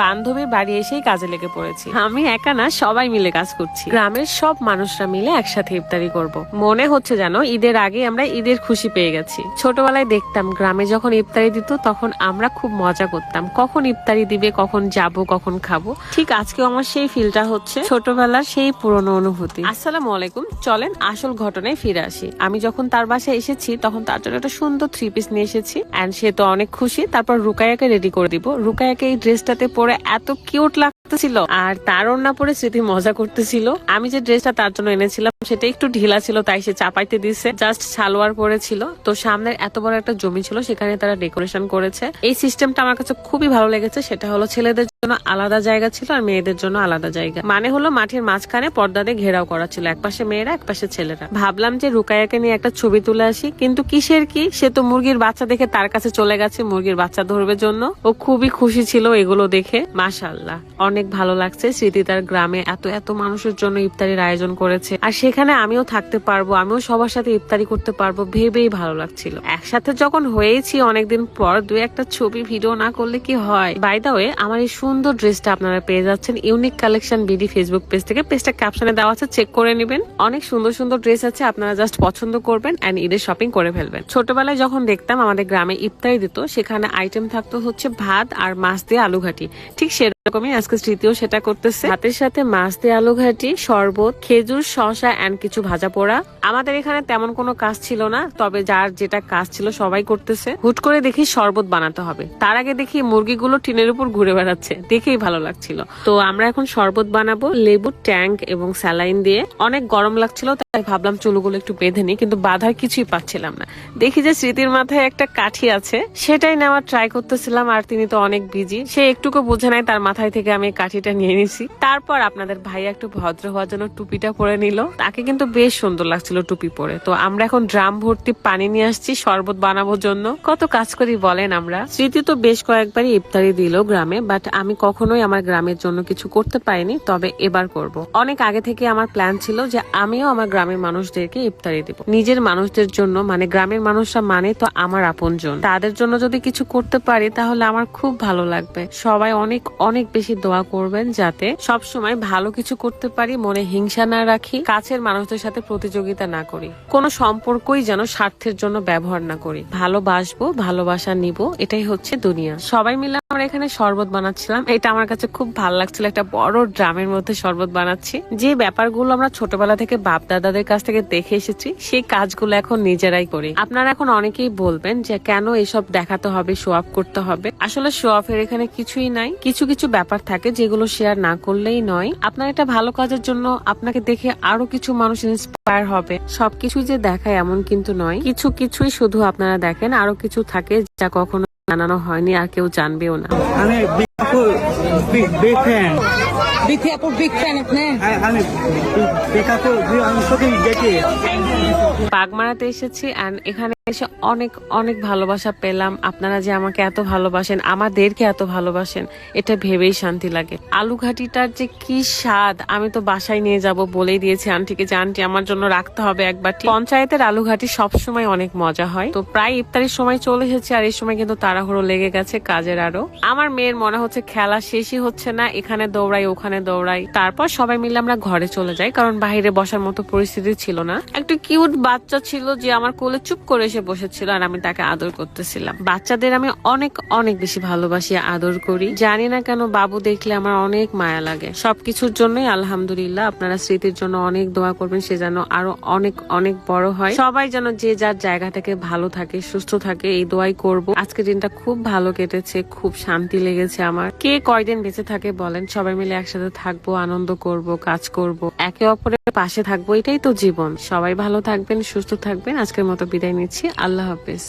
বান্ধবীর বাড়ি এসেই কাজে লেগে পড়েছি। আমি একা না, সবাই মিলে কাজ করছি। গ্রামের সব মানুষরা মিলে একসাথে ইফতারি করব। মনে হচ্ছে যেন ঈদের আগে আমরা ঈদের খুশি পেয়ে গেছি। ছোটবেলায় দেখতাম গ্রামে যখন ইফতারি দিত তখন আমরা খুব মজা করতাম, কখন ইফতারি দিবে, কখন যাব, কখন খাবো। ঠিক আজকেও আমার সেই ফিলটা হচ্ছে, ছোটবেলার সেই পুরনো অনুভূতি। আসসালামু আলাইকুম, চলেন আসল ঘটনায় ফিরে আসি। আমি যখন তার বাসায় এসেছি তখন তার জন্য একটা সুন্দর 3 পিস নিয়ে এসেছি এন্ড সে তো অনেক খুশি। তারপর রুকায়াকে রেডি করে দিব। রুকায়াকে এই ড্রেসটাতে পরে এত কিউট লাগতেছিল, আর তার ওড়না পরে স্মৃতি মজা করতেছিল। আমি যে ড্রেসটা তার জন্য এনেছিলাম সেটা একটু ঢিলা ছিল, তাই সে চাপাইতে দিছে। জাস্ট সালোয়ার পরেছিল। তো সামনের এত বড় একটা জমি ছিল, সেখানে তারা ডেকোরেশন করেছে। এই সিস্টেমটা আমার কাছে খুবই ভালো লেগেছে। সেটা হলো ছেলেদের জন্য আলাদা জায়গা ছিল আর মেয়েদের জন্য আলাদা জায়গা। মানে হলো মাঠের মাঝখানে পর্দা দিয়ে ঘেরাও করা ছিল, একপাশে মেয়েরা একপাশে ছেলেরা। ভাবলাম যে রুকায়াকে নিয়ে একটা ছবি তুলে আসি, কিন্তু কিসের কি, সে তো মুরগির বাচ্চা দেখে তার কাছে চলে গেছে মুরগির বাচ্চা ধরবে জন্য। ও খুবই খুশি ছিল এগুলো দেখে। মাশাআল্লাহ, অনেক ভালো লাগছে। স্মৃতি তার গ্রামে এত এত মানুষের জন্য ইফতারির আয়োজন করেছে, আর সেখানে আমিও থাকতে পারবো, আমিও সবার সাথে ইফতারি করতে পারবো ভেবেই ভালো লাগছিল। একসাথে যখন হয়েছি অনেকদিন পর, 2-1টা ছবি ভিডিও না করলে কি হয়। বাই দা ওয়ে, আমার এই সুন্দর ড্রেসটা আপনারা পেয়ে যাচ্ছেন unique collection BD Facebook page থেকে। পেজটা ক্যাপশনে দেওয়া আছে, চেক করে নেবেন। অনেক সুন্দর সুন্দর ড্রেস আছে, আপনারা জাস্ট পছন্দ করবেন এন্ড ঈদের শপিং করে ফেলবেন। ছোটবেলায় যখন দেখতাম আমাদের গ্রামে ইফতারি দিত, সেখানে আইটেম থাকতো হচ্ছে ভাত আর মাছ দিয়ে আলু ঘাটি। ঠিক সেরকমই আজকে স্মৃতিও সেটা করতেছে। ভাতের সাথে মাছ দিয়ে আলু ঘাটি, শরবত, খেজুর, শসা এন্ড কিছু ভাজা পোড়া। আমাদের এখানে তেমন কোনো কাজ ছিল না, তবে যার যেটা কাজ ছিল সবাই করতেছে। হুট করে দেখি শরবত বানাতে হবে, তার আগে দেখি মুরগিগুলো টিনের উপর ঘুরে বেড়াচ্ছে, দেখেই ভালো লাগছিল। তো আমরা এখন শরবত বানাবো লেবু, ট্যাঙ্ক এবং স্যালাইন দিয়ে। অনেক গরম লাগছিল, তাই ভাবলাম চুলগুলো একটু বেঁধে নিই, কিন্তু বাঁধার কিছুই পাচ্ছিলাম না। দেখি যে স্মৃতির মাথায় একটা কাঠি আছে, সেটাই নেওয়ার ট্রাই করতেছিলাম, আর তিনি তো অনেক বিজি, সে একটুকু বোঝে নাই তার মাথায় থেকে আমি কাঠিটা নিয়ে নিছি। তারপর আপনাদের ভাইয়া একটু ভদ্র হওয়ার জন্য টুপিটা পরে নিল, তাকে কিন্তু বেশ সুন্দর লাগছিল টুপি পরে। তো আমরা এখন ড্রাম ভর্তি পানি নিয়ে আসছি শরবত বানানোর জন্য। কত কাজ করি বলেন আমরা। স্মৃতি তো বেশ কয়েকবারই ইফতারি দিল গ্রামে, বাট আমি কখনোই আমার গ্রামের জন্য কিছু করতে পারিনি, তবে এবার করব। অনেক আগে থেকে আমার প্ল্যান ছিল যে আমিও আমার গ্রামের মানুষদেরকে ইফতারি দিব, নিজের মানুষদের জন্য। মানে গ্রামের মানুষরা মানে তো আমার আপনজন, তাদের জন্য যদি কিছু করতে পারি তাহলে আমার খুব ভালো লাগবে। সবাই অনেক অনেক বেশি দোয়া করবেন যাতে সব সময় ভালো কিছু করতে পারি, মনে হিংসা না রাখি, কাছের মানুষদের সাথে প্রতিযোগিতা না করি, কোনো সম্পর্কই যেন স্বার্থের জন্য ব্যবহার না করি। ভালোবাসবো, ভালোবাসা নিব, এটাই হচ্ছে দুনিয়া। সবাই মিলে আমরা এখানে শরবত বানাচ্ছিলাম, এটা আমার কাছে খুব ভালো লাগছিল। একটা বড় ড্রামের মধ্যে শরবত বানাচ্ছি। যে ব্যাপারগুলো আমরা ছোটবেলা থেকে বাপ দাদাদের কাছ থেকে দেখে এসেছি, সেই কাজগুলো এখন নিজেরাই করি। আপনারা এখন অনেকেই বলবেন যে কেন এসব দেখাতে হবে, শো অফ করতে হবে। আসলে শো অফের এখানে কিছুই নাই। কিছু কিছু ব্যাপার থাকে যেগুলো শেয়ার না করলেই নয়। আপনার একটা ভালো কাজের জন্য আপনাকে দেখে আরো কিছু মানুষ ইন্সপায়ার হবে। সবকিছু যে দেখায় এমন কিন্তু নয়, কিছু কিছুই শুধু আপনারা দেখেন, আরো কিছু থাকে যা কখনো জানানো হয়নি আর কেউ জানবেও না। আমি বিগ ফ্যান। বিগ ফ্যান আপনি? আমি দেখি। বাগমারাতে এসেছি এন্ড এখানে এসে অনেক অনেক ভালোবাসা পেলাম। আপনারা যে আমাকে এত ভালোবাসেন, আমাদেরকে এত ভালোবাসেন, এটা ভেবেই শান্তি লাগে। আলু ঘাটিটার যে কি স্বাদ, আমি তো বাসায় নিয়ে যাব বলেই দিয়েছি আন্টিকে যে আন্টি আমার জন্য রাখতে হবে একবার। পঞ্চায়েতের আলু ঘাটি সবসময় অনেক মজা হয়। তো প্রায় ইফতারির সময় চলে এসেছে, আর এই সময় কিন্তু তাড়াহুড়ো লেগে গেছে কাজের। আরো আমার মেয়ের মনে হচ্ছে খেলা শেষই হচ্ছে না, এখানে দৌড়াই ওখানে দৌড়াই। তারপর সবাই মিলে আমরা ঘরে চলে যাই, কারণ বাইরে বসার মতো পরিস্থিতি ছিল না। একটা কিউট বাচ্চা ছিল যে আমার কোলে চুপ করে এসে বসেছিল, আর আমি তাকে আদর করতেছিলাম। বাচ্চাদের আমি অনেক অনেক বেশি ভালোবাসি, আদর করি। জানি না কেন বাবু দেখলে আমার অনেক মায়া লাগে। সবকিছুর জন্যই আলহামদুলিল্লাহ। আপনারা স্মৃতির জন্য অনেক দোয়া করবেন, সে যেন আরো অনেক অনেক বড় হয়। সবাই যেন যে যার জায়গা থেকে ভালো থাকে, সুস্থ থাকে, এই দোয়াই করব। আজকের দিনটা খুব ভালো কেটেছে, খুব শান্তি লেগেছে আমার। কে কয়দিন বেঁচে থাকে বলেন, সবাই মিলে একসাথে থাকবো, আনন্দ করব, কাজ করব, একে অপরের পাশে থাকবো, এটাই তো জীবন। সবাই ভালো থাকবেন, সুস্থ থাকবেন। আজকের মতো বিদায় নিচ্ছি, আল্লাহ হাফেজ।